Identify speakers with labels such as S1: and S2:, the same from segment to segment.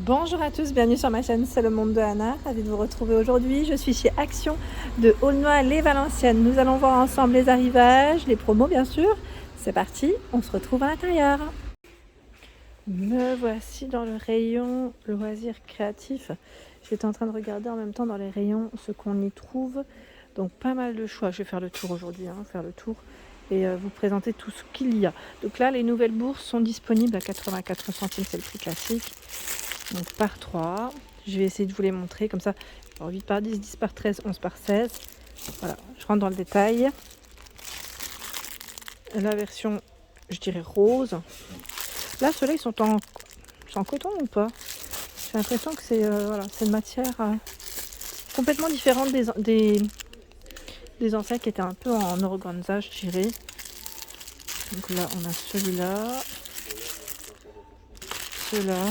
S1: Bonjour à tous, bienvenue sur ma chaîne C'est le monde de Anna, ravie de vous retrouver aujourd'hui. Je suis chez Action de Aulnoy-les-Valenciennes. Nous allons voir ensemble les arrivages, les promos bien sûr. C'est parti, on se retrouve à l'intérieur. Me voici dans le rayon loisirs créatifs. J'étais en train de regarder en même temps dans les rayons ce qu'on y trouve. Donc pas mal de choix, je vais faire le tour aujourd'hui, faire le tour et vous présenter tout ce qu'il y a. Donc là, les nouvelles bourses sont disponibles à 84 centimes, c'est le prix classique. Donc par 3, je vais essayer de vous les montrer comme ça. Alors 8 par 10, 10 par 13, 11 par 16. Voilà, je rentre dans le détail. La version, je dirais rose. Là, ceux-là, ils sont en coton ou pas? J'ai l'impression que c'est voilà, une matière complètement différente des anciens qui étaient un peu en organza, je dirais. Donc là, on a celui-là. Ceux-là.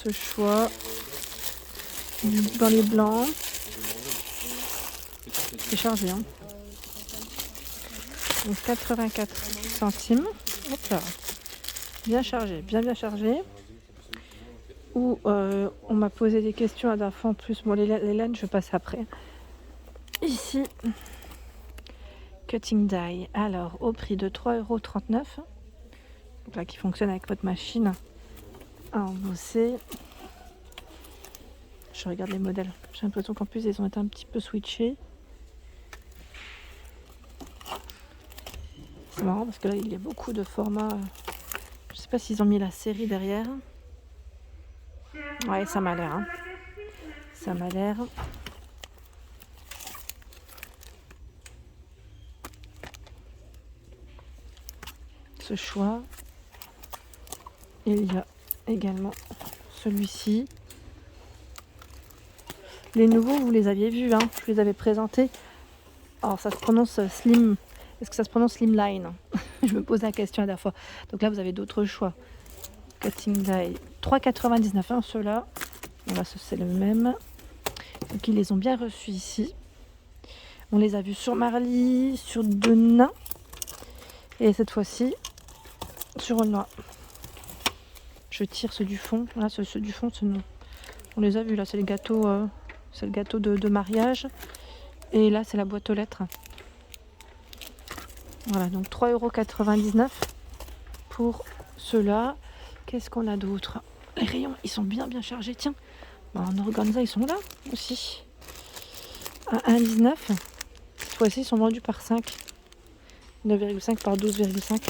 S1: Ce choix dans les blancs. C'est chargé, hein. Donc 84 centimes. Hop là. Bien chargé, bien chargé. Où on m'a posé des questions à d'infos en plus. Bon, les laines, je passe après. Ici, cutting die. Alors, au prix de 3,39 €. Donc là, qui fonctionne avec votre machine à embosser. Je regarde les modèles. J'ai l'impression qu'en plus, ils ont été un petit peu switchés. C'est marrant parce que là, il y a beaucoup de formats. Je sais pas s'ils ont mis la série derrière. Ouais, ça m'a l'air. Hein. Ça m'a l'air. Ce choix. Il y a également celui-ci. Les nouveaux, vous les aviez vus, je les avais présentés. Alors, ça se prononce slim. Est-ce que ça se prononce slimline? Je me pose la question à la fois. Donc là, vous avez d'autres choix. Cutting die. 3,99 ceux-là. Voilà, c'est le même. Donc, ils les ont bien reçus ici. On les a vus sur Marly, sur Denain. Et cette fois-ci, sur Aulnoy. Je tire ceux du fond. Là, ceux du fond, on les a vus. Là, c'est le gâteau de mariage. Et là, c'est la boîte aux lettres. Voilà, donc 3,99 € pour ceux-là. Qu'est-ce qu'on a d'autre? Les rayons, ils sont bien chargés. Tiens, en organza, ils sont là aussi. À 1,19 €. Cette fois-ci, ils sont vendus par 5. 9,5 par 12,5.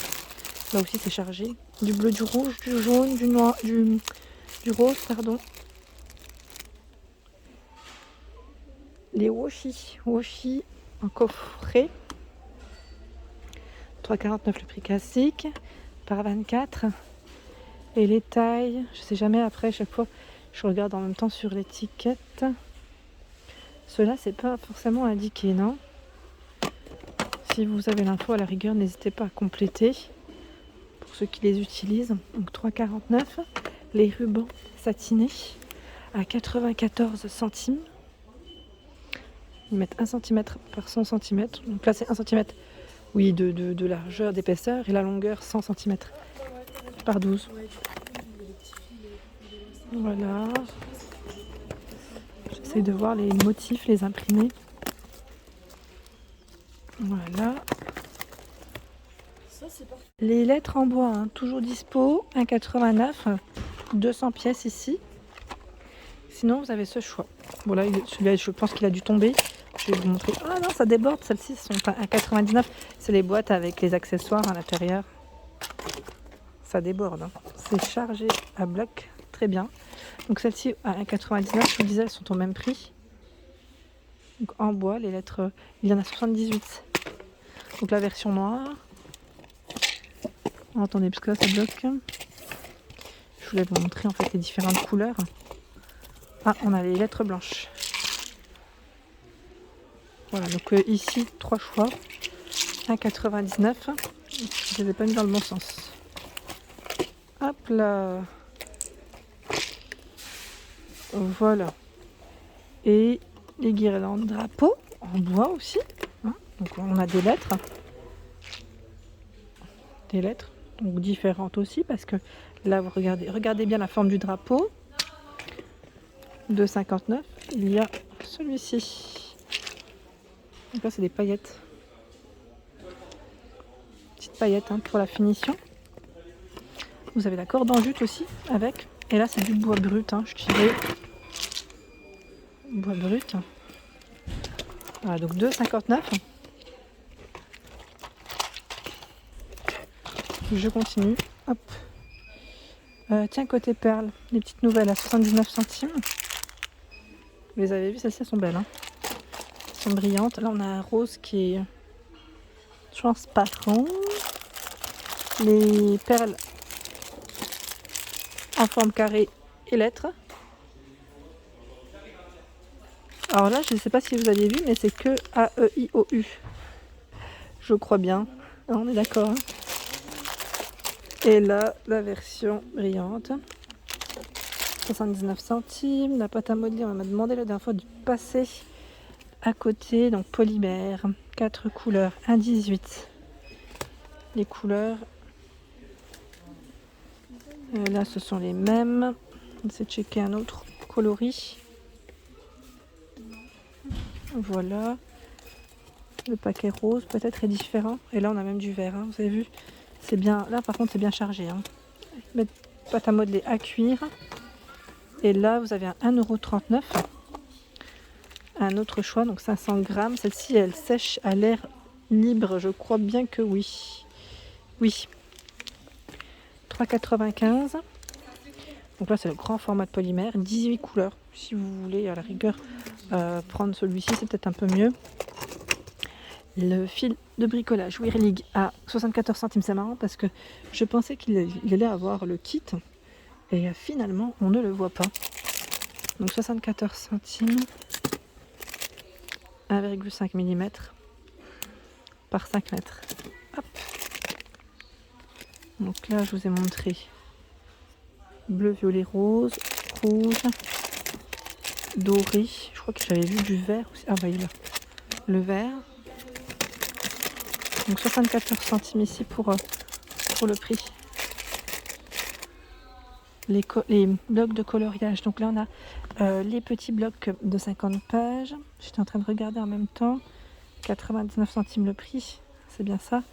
S1: Là aussi, c'est chargé. Du bleu, du rouge, du jaune, du noir, du rose, pardon. Les washi en coffret. 3,49 € le prix classique. Par 24. Et les tailles, je sais jamais après, chaque fois, je regarde en même temps sur l'étiquette. Ceux-là, c'est pas forcément indiqué, non? Si vous avez l'info, à la rigueur, n'hésitez pas à compléter pour ceux qui les utilisent. Donc 3,49 €. Les rubans satinés à 94 centimes. Ils mettent 1 cm par 100 cm. Donc là, c'est 1 cm oui, de largeur, d'épaisseur. Et la longueur, 100 cm par 12. Voilà. J'essaie de voir les motifs, les imprimés. Voilà. Les lettres en bois, toujours dispo, 1,89 €, 200 pièces ici. Sinon, vous avez ce choix. Bon là, celui-là, je pense qu'il a dû tomber. Je vais vous montrer. Ah non, ça déborde. Celles-ci sont à 1,99 €. C'est les boîtes avec les accessoires à l'intérieur. Ça déborde. C'est chargé à bloc. Très bien. Donc celles-ci à 1,99 €, je vous disais, elles sont au même prix. Donc en bois, les lettres, il y en a 78. Donc la version noire. Oh, attendez, parce que là ça bloque. Je voulais vous montrer en fait les différentes couleurs. Ah, on a les lettres blanches. Voilà, donc ici, 3 choix. 1,99 €. Je ne les ai pas mis dans le bon sens. Hop là. Voilà. Et les guirlandes drapeaux en bois aussi. Donc on a des lettres. Des lettres. donc différentes aussi, parce que là, vous regardez bien la forme du drapeau. 2,59. Il y a celui-ci. Donc là, c'est des paillettes. Petites paillettes hein, pour la finition. Vous avez la corde en jute aussi avec. Et là, c'est du bois brut, hein, je dirais. Bois brut. Voilà, donc 2,59. Je continue. Hop. Tiens, côté perles, les petites nouvelles à 79 centimes. Vous les avez vues, celles-ci elles sont belles. Hein. Elles sont brillantes. Là, on a un rose qui est transparent. Les perles en forme carrée et lettres. Alors là, je ne sais pas si vous aviez vu, mais c'est que A-E-I-O-U. Je crois bien. On est d'accord. Hein. Et là, la version brillante. 79 centimes. La pâte à modeler, on m'a demandé la dernière fois de passer à côté. Donc polymère, 4 couleurs, 1,18. Les couleurs. Là, ce sont les mêmes. On essaie de checker un autre coloris. Voilà. Le paquet rose peut-être est différent. Et là, on a même du vert. Hein. Vous avez vu? C'est bien. Là, par contre, c'est bien chargé. Hein. Mettre pâte à modeler à cuire. Et là, vous avez un 1,39 €. Un autre choix, donc 500 grammes. Celle-ci, elle sèche à l'air libre. Je crois bien que oui. Oui. 3,95 €. Donc là, c'est le grand format de polymère. 18 couleurs. Si vous voulez, à la rigueur, prendre celui-ci, c'est peut-être un peu mieux. Le fil de bricolage Whirlig à 74 centimes. C'est marrant parce que je pensais qu'il allait avoir le kit. Et finalement, on ne le voit pas. Donc 74 centimes. 1,5 mm par 5 mètres. Hop. Donc là, je vous ai montré bleu, violet, rose, rouge, doré. Je crois que j'avais vu du vert aussi. Ah bah il est là. Le vert. Donc 74 centimes ici pour le prix. Les blocs de coloriage. Donc là, on a les petits blocs de 50 pages. J'étais en train de regarder en même temps. 99 centimes le prix. C'est bien ça.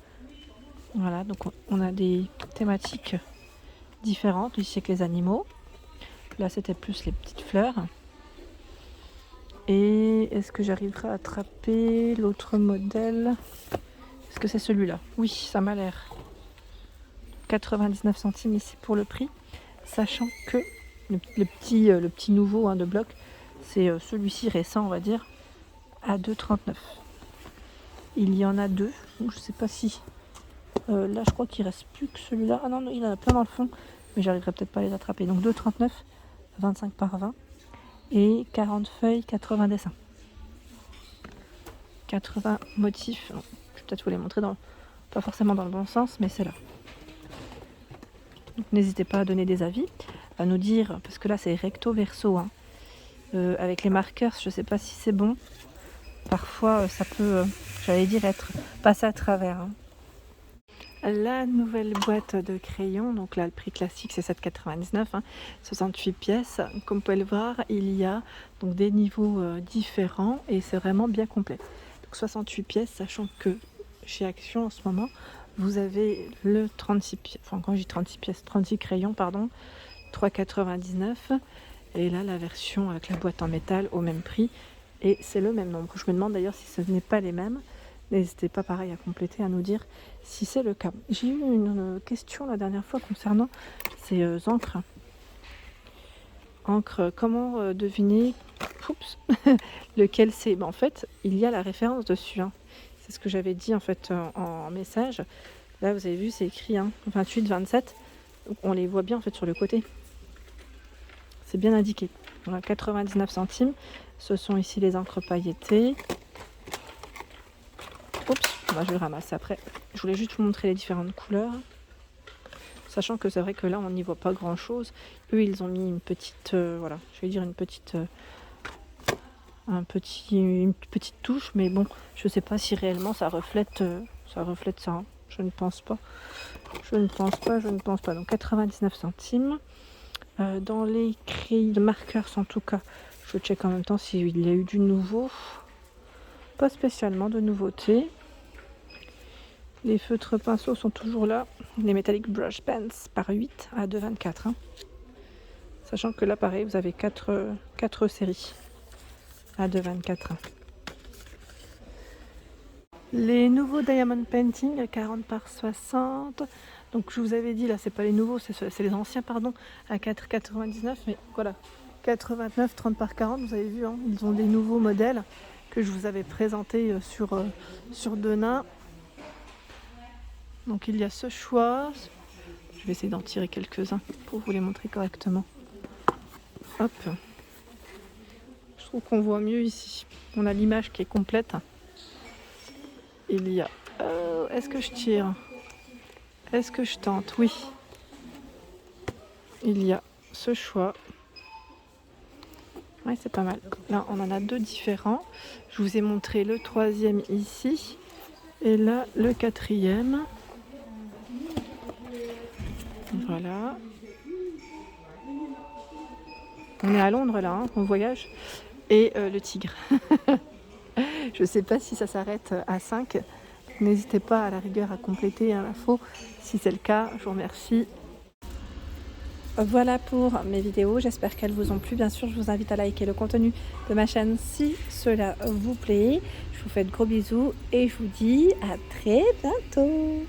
S1: Voilà, donc on a des thématiques différentes. Ici, avec les animaux. Là, c'était plus les petites fleurs. Et est-ce que j'arriverai à attraper l'autre modèle? Est-ce que c'est celui-là? Oui, ça m'a l'air. 99 centimes ici pour le prix. Sachant que le petit nouveau hein, de bloc, c'est celui-ci récent, on va dire, à 2,39 €. Il y en a deux. Je ne sais pas si... là, je crois qu'il ne reste plus que celui-là. Ah non, il en a plein dans le fond. Mais j'arriverai peut-être pas à les attraper. Donc 2,39 €, 25 par 20. Et 40 feuilles, 80 dessins. 80 motifs. Je vais peut-être vous les montrer pas forcément dans le bon sens, mais c'est là. Donc n'hésitez pas à donner des avis, à nous dire, parce que là c'est recto verso, hein. Avec les marqueurs, je ne sais pas si c'est bon. Parfois ça peut, j'allais dire, être passé à travers. Hein. La nouvelle boîte de crayons, donc là le prix classique c'est 7,99 €, hein, 68 pièces. Comme vous pouvez le voir, il y a donc des niveaux différents et c'est vraiment bien complet. Donc 68 pièces, sachant que chez Action en ce moment, vous avez le 36 pièces, enfin quand je dis 36 pièces, 36 crayons, pardon, 3,99 €. Et là, la version avec la boîte en métal au même prix. Et c'est le même nombre. Je me demande d'ailleurs si ce n'est pas les mêmes. N'hésitez pas pareil à compléter, à nous dire si c'est le cas. J'ai eu une question la dernière fois concernant ces encres. Encre, comment deviner lequel c'est? En fait, il y a la référence dessus. Hein. C'est ce que j'avais dit en fait en message. Là, vous avez vu, c'est écrit hein, 28, 27. Donc, on les voit bien en fait sur le côté. C'est bien indiqué. On a 99 centimes. Ce sont ici les encres pailletées. Oups, bah, je vais le ramasser après. Je voulais juste vous montrer les différentes couleurs. Sachant que c'est vrai que là, on n'y voit pas grand chose. Eux, ils ont mis une petite, voilà, je vais dire une petite touche, mais bon, je sais pas si réellement ça reflète ça. Hein. Je ne pense pas. Je ne pense pas. Donc 99 centimes. Dans les crayons de marqueurs, en tout cas, je check en même temps s'il y a eu du nouveau. Pas spécialement de nouveauté. Les feutres pinceaux sont toujours là. Les Metallic Brush Pens par 8 à 2,24. Hein. Sachant que là, pareil, vous avez 4 séries à 2,24. Les nouveaux Diamond Painting à 40 par 60. Donc je vous avais dit, là, c'est pas les nouveaux, c'est les anciens, pardon, à 4,99. Mais voilà, 4,29, 30 par 40. Vous avez vu, hein, ils ont des nouveaux modèles que je vous avais présentés sur Denain. Donc il y a ce choix. Je vais essayer d'en tirer quelques-uns pour vous les montrer correctement. Hop. Je trouve qu'on voit mieux ici. On a l'image qui est complète. Il y a... est-ce que je tire? Est-ce que je tente? Oui. Il y a ce choix. Ouais, c'est pas mal. Là, on en a 2 différents. Je vous ai montré le 3e ici. Et là, le 4e. Voilà. On est à Londres là, hein, on voyage. Et le tigre. Je ne sais pas si ça s'arrête à 5. N'hésitez pas à la rigueur à compléter l'info. Si c'est le cas, je vous remercie. Voilà pour mes vidéos. J'espère qu'elles vous ont plu. Bien sûr, je vous invite à liker le contenu de ma chaîne si cela vous plaît. Je vous fais de gros bisous et je vous dis à très bientôt.